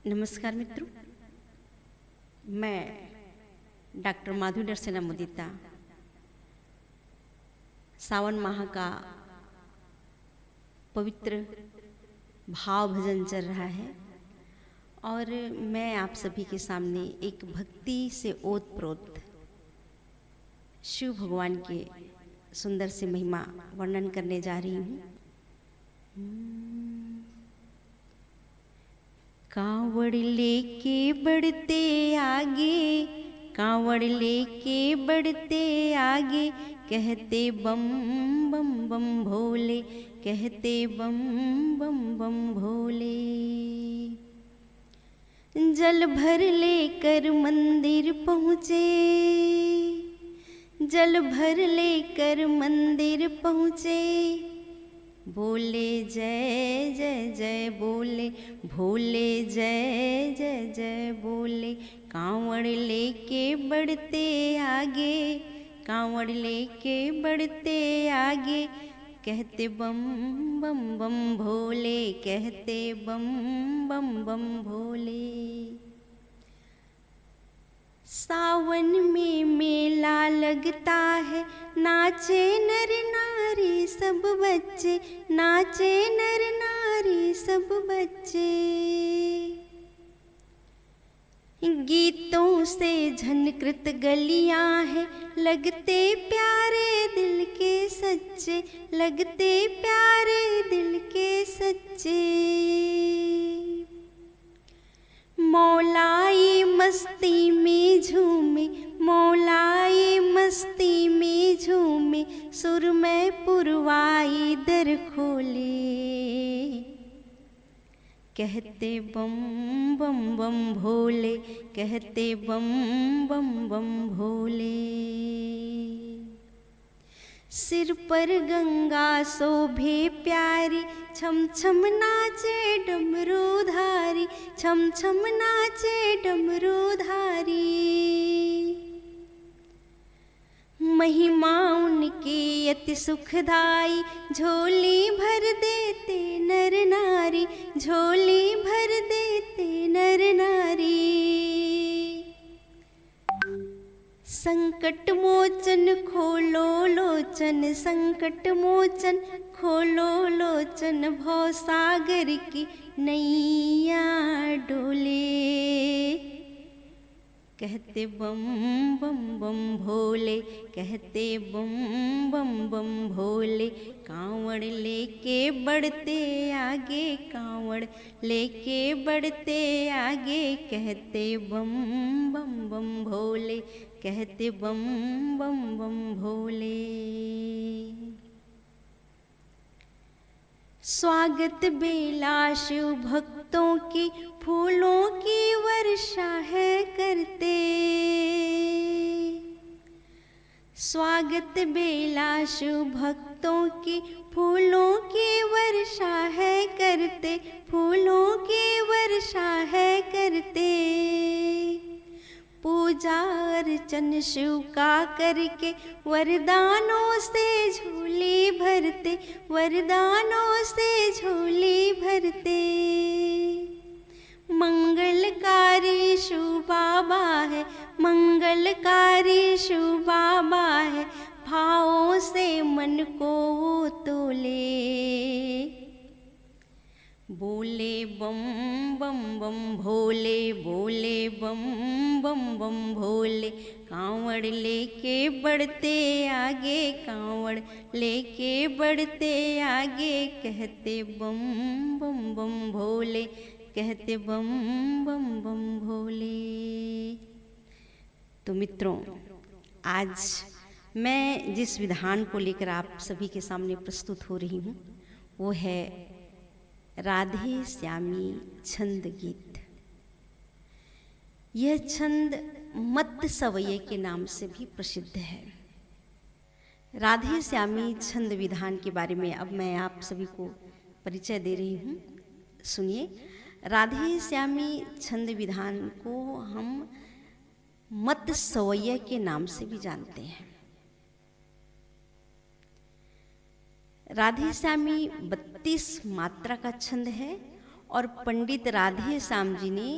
नमस्कार मित्रों, मैं डॉक्टर माधुरी नरसेना मुदिता। सावन माह का पवित्र भाव भजन चल रहा है और मैं आप सभी के सामने एक भक्ति से ओतप्रोत शिव भगवान के सुंदर से महिमा वर्णन करने जा रही हूँ। कांवड़ लेके बढ़ते आगे, कांवड़ लेके बढ़ते आगे, कहते बम बम बम भोले, कहते बम बम बम भोले। जल भर लेकर मंदिर पहुँचे, जल भर लेकर मंदिर पहुँचे, बोले जय जय जय बोले, भोले जय जय जय बोले। कांवड़ लेके बढ़ते आगे, कांवड़ लेके बढ़ते आगे, कहते बम बम बम भोले, कहते बम बम बम भोले। सावन में मेला लगता है, नाचे नर नारी सब बच्चे, नाचे नर नारी सब बच्चे। गीतों से झनकृत गलियां हैं, लगते प्यारे दिल के सच्चे, लगते प्यारे दिल के सच्चे। मौलाई मस्ती में झूमे, मौलाई मस्ती में झूमे, सुर में पुरवाई दर खोले, कहते बम बम बम भोले, कहते बम बम बम भोले। सिर पर गंगा शोभे प्यारी, छम छम नाचे डमरूधारी, छम छम नाचे डमरूधारी। महिमा उनकी अति सुखदाई, झोली भर देते नर नारी, झोली भर देते नर नारी। संकट मोचन खोलो लोचन, संकट मोचन खोलो लोचन, भव सागर की नैया डोले, कहते बम बम बम भोले, कहते बम बम बम भोले। कांवड़ लेके बढ़ते आगे, कांवड़ लेके बढ़ते आगे, कहते बम बम बम भोले, कहते बम बम बम भोले। स्वागत बेला शिव भक्तों की, फूलों की वर्षा है करते। स्वागत बेला शिव भक्तों की, फूलों की वर्षा है करते, फूलों की वर्षा है करते। पूजा अर्चन शिव का करके, वरदानों से झोली भरते, वरदानों से झोली भरते। मंगलकारी शिव बाबा है, मंगलकारी शिव बाबा है, भावों से मन को तोले, बोले बम बम बम भोले, बोले बम बम बम भोले। कांवड़ लेके बढ़ते आगे, कांवड़ लेके बढ़ते आगे, कहते बम बम बम भोले, कहते बम बम बम भोले। तो मित्रों, आज मैं जिस विधान को लेकर आप सभी के सामने प्रस्तुत हो रही हूँ वो है राधे श्यामी छंद गीत। यह छंद मत्त सवैये के नाम से भी प्रसिद्ध है। राधे श्यामी छंद विधान के बारे में अब मैं आप सभी को परिचय दे रही हूँ। सुनिए, राधे श्यामी छंद विधान को हम मत्त सवैये के नाम से भी जानते हैं। राधे श्यामी 32 मात्रा का छंद है और पंडित राधे श्याम जी ने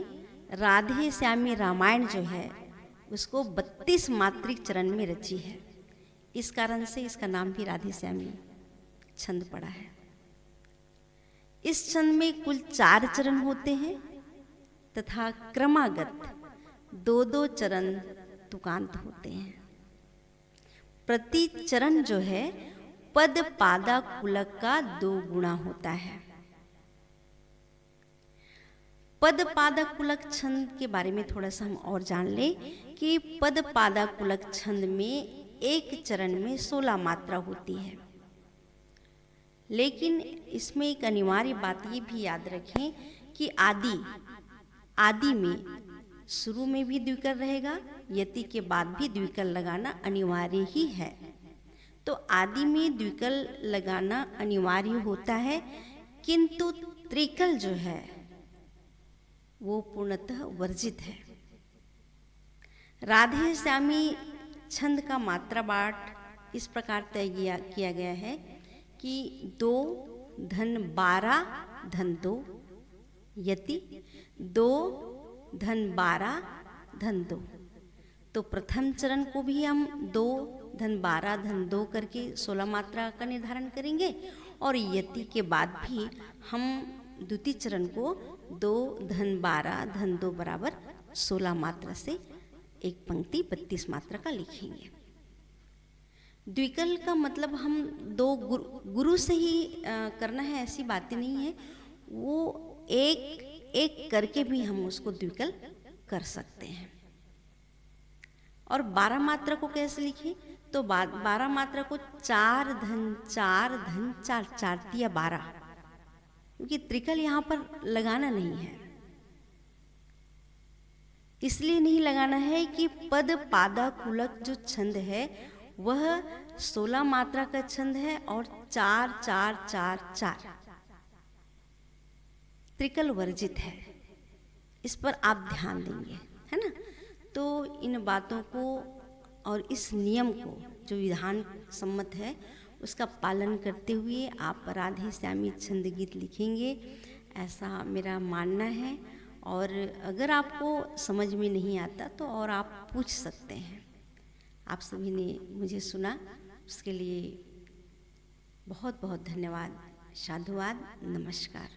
राधे श्यामी रामायण जो है उसको 32 मात्रिक चरण में रची है। इस कारण से इसका नाम भी राधे श्यामी छंद पड़ा है। इस छंद में कुल 4 चरण होते हैं तथा क्रमागत 2-2 चरण तुकांत होते हैं। प्रति चरण जो है पद पादा कुलक का 2 गुणा होता है। पद पादा कुलक छंद के बारे में थोड़ा सा हम और जान लें कि पद पादा कुलक छंद में एक चरण में 16 मात्रा होती है। लेकिन इसमें एक अनिवार्य बात ये भी याद रखें कि आदि में शुरू में भी द्विकल रहेगा, यति के बाद भी द्विकल लगाना अनिवार्य ही है। तो आदि में द्विकल लगाना अनिवार्य होता है, किंतु त्रिकल जो है वो पूर्णतः वर्जित है। राधे श्यामी छंद का मात्रा बाँट इस प्रकार तय किया गया है कि 2 धन 12 धन 2 यति 2 धन 12 धन 2। तो प्रथम चरण को भी हम 2 धन 12 धन 2 करके 16 मात्रा का निर्धारण करेंगे और यति के बाद भी हम द्वितीय चरण को 2 धन 12 धन 2 बराबर 16 मात्रा से एक पंक्ति 32 मात्रा का लिखेंगे। द्विकल का मतलब हम 2 गुरु से ही करना है ऐसी बातें नहीं है, वो एक एक करके भी हम उसको द्विकल कर सकते हैं। और 12 मात्रा को कैसे लिखें? तो 12 मात्रा को 4 धन 4 धन 4 4 दिया 12, क्योंकि त्रिकल यहाँ पर लगाना नहीं है। इसलिए नहीं लगाना है कि पद पादा कुलक जो छंद है वह 16 मात्रा का छंद है और 4 4 4 4 त्रिकल वर्जित है। इस पर आप ध्यान देंगे, है ना। तो इन बातों को और इस नियम को जो विधान सम्मत है उसका पालन करते हुए आप राधे श्यामी छंद गीत लिखेंगे, ऐसा मेरा मानना है। और अगर आपको समझ में नहीं आता तो और आप पूछ सकते हैं। आप सभी ने मुझे सुना, उसके लिए बहुत बहुत धन्यवाद। साधुवाद, नमस्कार।